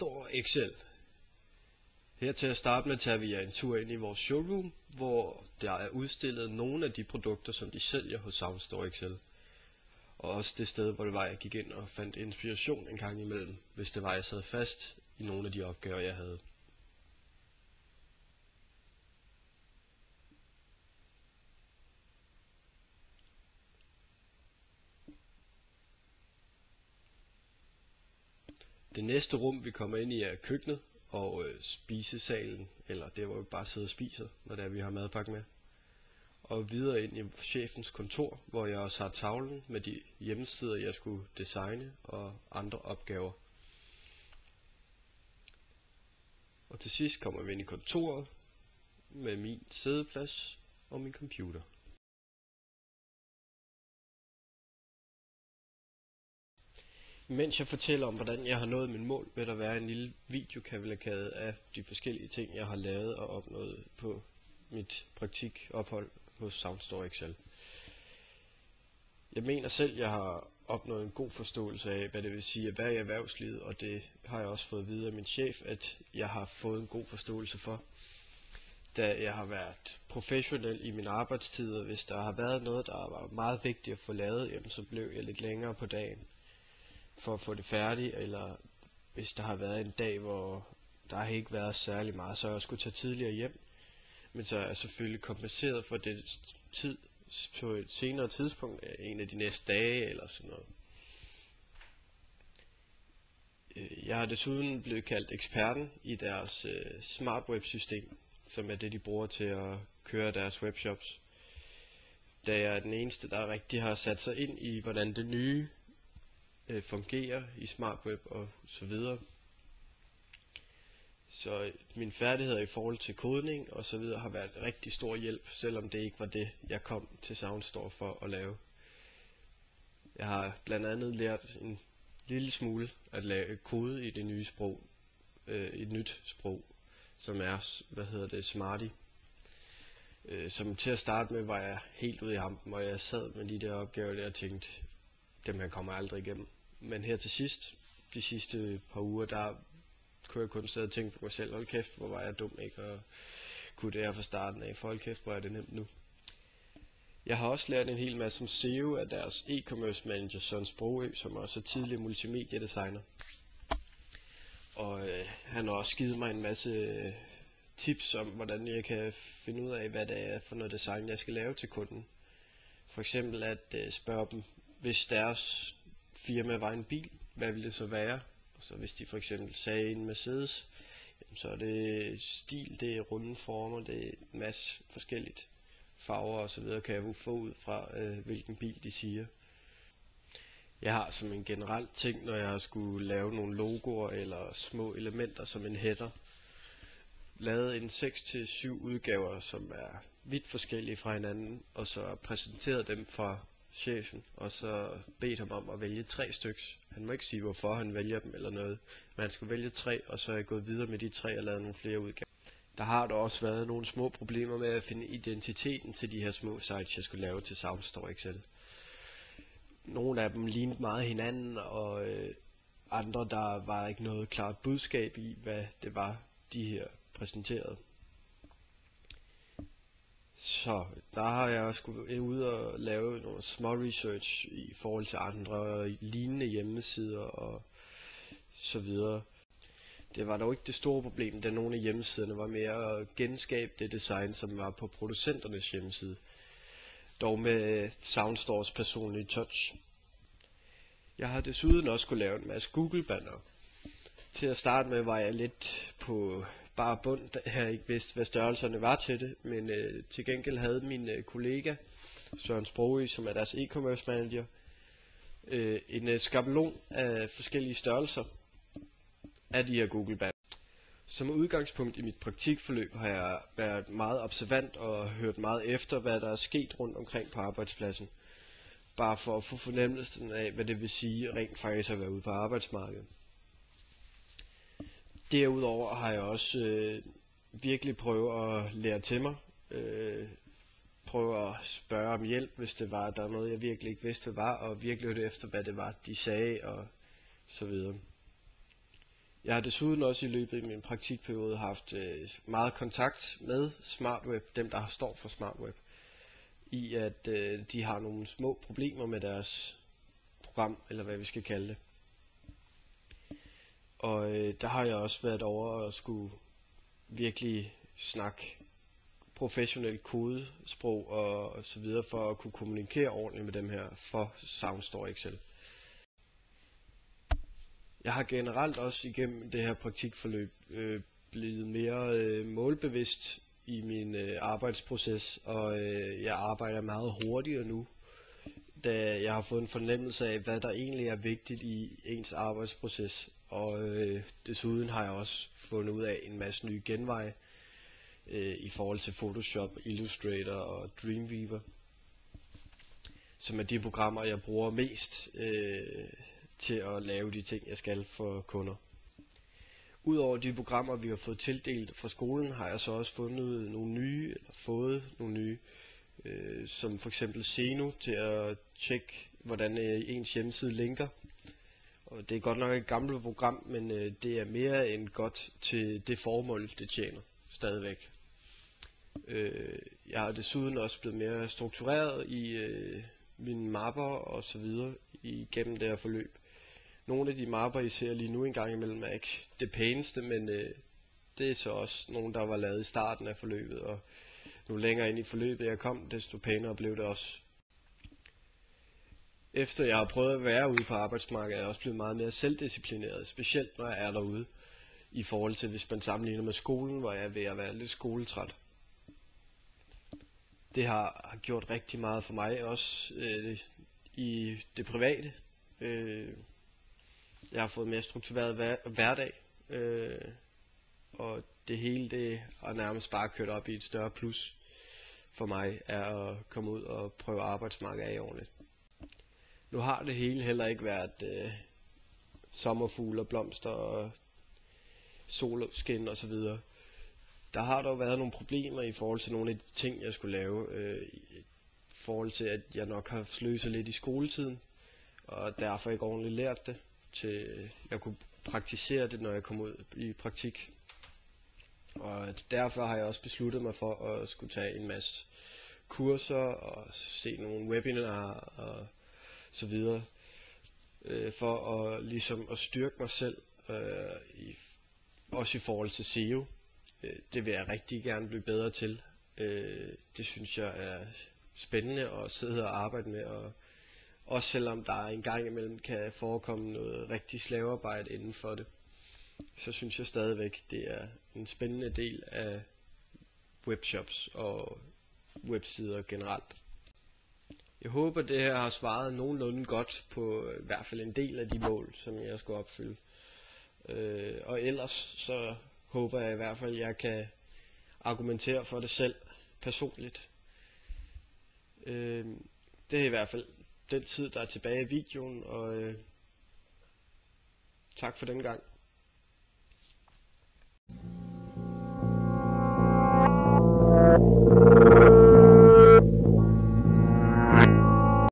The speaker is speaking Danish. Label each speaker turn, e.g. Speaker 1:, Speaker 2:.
Speaker 1: Soundstore Excel. Her til at starte med tager vi en tur ind i vores showroom, hvor der er udstillet nogle af de produkter, som de sælger hos Soundstore Excel. Og også det sted, hvor det var, jeg gik ind og fandt inspiration en gang imellem, hvis det var, jeg sad fast i nogle af de opgaver, jeg havde. Det næste rum, vi kommer ind i, er køkkenet og spisesalen, eller der, hvor vi bare sidder og spiser, når det er, vi har madpakke med. Og videre ind i chefens kontor, hvor jeg også har tavlen med de hjemmesider, jeg skulle designe og andre opgaver. Og til sidst kommer vi ind i kontoret med min sædeplads og min computer. Mens jeg fortæller om, hvordan jeg har nået min mål, vil der være en lille videokavalkade af de forskellige ting, jeg har lavet og opnået på mit praktikophold hos Soundstore Excel. Jeg mener selv, jeg har opnået en god forståelse af, hvad det vil sige at være i erhvervslivet, og det har jeg også fået videre af min chef, at jeg har fået en god forståelse for. Da jeg har været professionel i mine arbejdstider, hvis der har været noget, der var meget vigtigt at få lavet, jamen, så blev jeg lidt længere på dagen for at få det færdigt, eller hvis der har været en dag, hvor der har ikke været særlig meget, så jeg skulle tage tidligere hjem, men så er jeg selvfølgelig kompenseret for det tid på et senere tidspunkt, en af de næste dage eller sådan noget. Jeg har desuden blevet kaldt eksperten i deres smart web system, som er det, de bruger til at køre deres webshops. Da jeg er den eneste, der rigtig har sat sig ind i, hvordan det nye fungerer i smart web og så videre. Så mine færdigheder i forhold til kodning og så videre har været rigtig stor hjælp, selvom det ikke var det, jeg kom til Soundstore for at lave. Jeg har blandt andet lært en lille smule at lave kode i det nye sprog, et nyt sprog, som er, Smarty. Som til at starte med var jeg helt ude i hampen, og jeg sad med de der opgaver der og tænkte, dem her kommer jeg aldrig igennem. Men her til sidst, de sidste par uger, der kunne jeg kun sidde og tænke på mig selv, hold kæft, hvor var jeg dum, ikke? Og kunne det her fra starten af, for hold kæft, hvor er det nemt nu. Jeg har også lært en hel masse om SEO af deres e-commerce manager, Søren Sprogø, som også er tidligere multimediedesigner. Og han har også givet mig en masse tips om, hvordan jeg kan finde ud af, hvad det er for noget design, jeg skal lave til kunden. For eksempel at spørge dem, hvis deres firma var en bil, hvad ville det så være? Og så hvis de for eksempel sagde en Mercedes, så er det stil, det er runde former, det er en masse forskelligt farver og så videre, kan jeg få ud fra hvilken bil de siger. Jeg har som en generel ting, når jeg skulle lave nogle logoer eller små elementer som en header, lavet en 6-7 udgaver, som er vidt forskellige fra hinanden, og så præsenteret dem fra chefen, og så bedt ham om at vælge 3 styks. Han må ikke sige, hvorfor han vælger dem eller noget, men han skulle vælge 3, og så er jeg gået videre med de 3 og lavet nogle flere udgaver. Der har der også været nogle små problemer med at finde identiteten til de her små sites, jeg skulle lave til Soundstore Excel. Nogle af dem lignede meget hinanden, og andre, der var ikke noget klart budskab i, hvad det var, de her præsenterede. Så der har jeg også gået ud og lave noget små research i forhold til andre lignende hjemmesider og så videre. Det var dog ikke det store problem, da nogle af hjemmesiderne var mere at genskabe det design, som var på producenternes hjemmeside. Dog med Soundstores personlige touch. Jeg har desuden også kunne lave en masse Google-banner. Til at starte med var jeg lidt på bare bund, da jeg ikke vidste, hvad størrelserne var til det, men til gengæld havde min kollega, Søren Sprogø, som er deres e-commerce manager, en skabelon af forskellige størrelser af de her Google-banner. Som udgangspunkt i mit praktikforløb har jeg været meget observant og hørt meget efter, hvad der er sket rundt omkring på arbejdspladsen. Bare for at få fornemmelsen af, hvad det vil sige rent faktisk at være ude på arbejdsmarkedet. Derudover har jeg også virkelig prøvet at lære til mig. Prøve at spørge om hjælp, hvis det var, der er noget, jeg virkelig ikke vidste, hvad var, og virkelig hørte efter, hvad det var, de sagde og så videre. Jeg har desuden også i løbet af min praktikperiode haft meget kontakt med SmartWeb, dem der står for SmartWeb, i at de har nogle små problemer med deres program, eller hvad vi skal kalde det. Og der har jeg også været over og skulle virkelig snakke professionelt kodesprog og så videre for at kunne kommunikere ordentligt med dem her for SoundStore Excel. Jeg har generelt også igennem det her praktikforløb blevet mere målbevidst i min arbejdsproces, og jeg arbejder meget hurtigere nu, da jeg har fået en fornemmelse af, hvad der egentlig er vigtigt i ens arbejdsproces. Og desuden har jeg også fundet ud af en masse nye genveje i forhold til Photoshop, Illustrator og Dreamweaver, som er de programmer, jeg bruger mest til at lave de ting, jeg skal for kunder. Udover de programmer, vi har fået tildelt fra skolen, har jeg så også fundet nogle nye, eller fået nogle nye, som for eksempel Zeno til at tjekke, hvordan ens hjemmeside linker. Og det er godt nok et gammelt program, men det er mere end godt til det formål, det tjener stadigvæk. Jeg har desuden også blevet mere struktureret i mine mapper og så videre igennem det her forløb. Nogle af de mapper, I ser lige nu en gang imellem, er ikke det pæneste, men det er så også nogle, der var lavet i starten af forløbet, og nu længere ind i forløbet jeg kom, desto pænere blev det også. Efter jeg har prøvet at være ude på arbejdsmarkedet, er jeg også blevet meget mere selvdisciplineret, specielt når jeg er derude, i forhold til hvis man sammenligner med skolen, hvor jeg er ved at være lidt skoletræt. Det har gjort rigtig meget for mig, også i det private. Jeg har fået mere struktureret hverdag, og det hele det har nærmest bare kørt op i et større plus for mig, er at komme ud og prøve arbejdsmarkedet af ordentligt. Nu har det hele heller ikke været sommerfugle og blomster og solskin og så videre. Der har dog været nogle problemer i forhold til nogle af de ting, jeg skulle lave, i forhold til at jeg nok har sløset lidt i skoletiden, og derfor ikke ordentligt lært det, til jeg kunne praktisere det, når jeg kom ud i praktik. Og derfor har jeg også besluttet mig for at skulle tage en masse kurser og se nogle webinarer og så videre, for at ligesom at styrke mig selv, også i forhold til SEO. Det vil jeg rigtig gerne blive bedre til. Det synes jeg er spændende at sidde og arbejde med, og også selvom der en gang imellem kan forekomme noget rigtig slavearbejde inden for det, så synes jeg stadigvæk, det er en spændende del af webshops og websider generelt. Jeg håber, det her har svaret nogenlunde godt på i hvert fald en del af de mål, som jeg skulle opfylde. Og ellers så håber jeg i hvert fald, at jeg kan argumentere for det selv personligt. Det er i hvert fald den tid, der er tilbage i videoen, og tak for den gang.